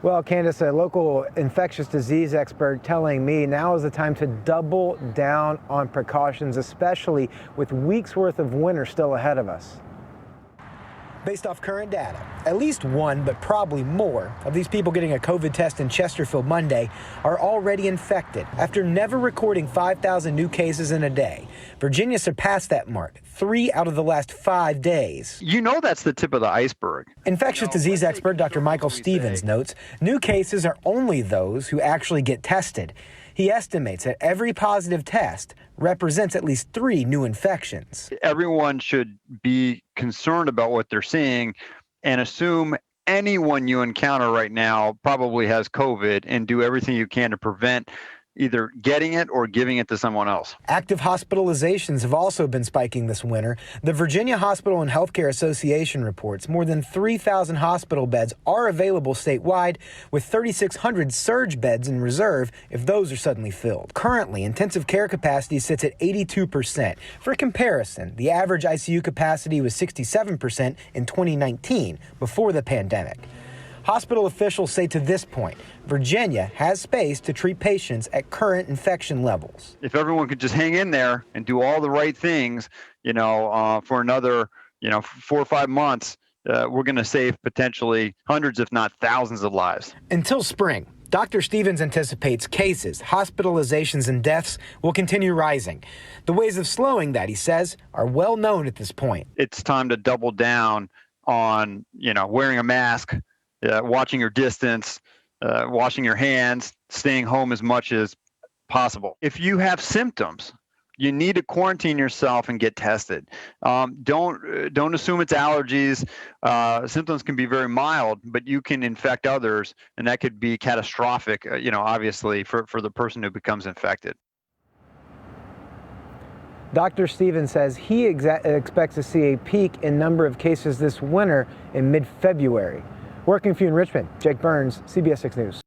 Well, Candace, a local infectious disease expert telling me now is the time to double down on precautions, especially with weeks worth of winter still ahead of us. Based off current data, at least one, but probably more, of these people getting a COVID test in Chesterfield Monday are already infected. After never recording 5,000 new cases in a day, Virginia surpassed that mark 3 out of the last 5 days. You know that's the tip of the iceberg. Infectious disease expert Dr. Michael Stevens notes new cases are only those who actually get tested. He estimates that every positive test represents at least 3 new infections. Everyone should be concerned about what they're seeing and assume anyone you encounter right now probably has COVID and do everything you can to prevent either getting it or giving it to someone else. Active hospitalizations have also been spiking this winter. The Virginia Hospital and Healthcare Association reports more than 3,000 hospital beds are available statewide, with 3,600 surge beds in reserve if those are suddenly filled. Currently, intensive care capacity sits at 82%. For comparison, the average ICU capacity was 67% in 2019, before the pandemic. Hospital officials say to this point, Virginia has space to treat patients at current infection levels. If everyone could just hang in there and do all the right things, for another, 4 or 5 months, we're going to save potentially hundreds, if not thousands of lives. Until spring, Dr. Stevens anticipates cases, hospitalizations, and deaths will continue rising. The ways of slowing that, he says, are well known at this point. It's time to double down on, wearing a mask, watching your distance, washing your hands, staying home as much as possible. If you have symptoms, you need to quarantine yourself and get tested. Don't assume it's allergies. Symptoms can be very mild, but you can infect others, and that could be catastrophic, obviously, for the person who becomes infected. Dr. Stevens says he expects to see a peak in number of cases this winter in mid-February. Working for you in Richmond, Jake Burns, CBS 6 News.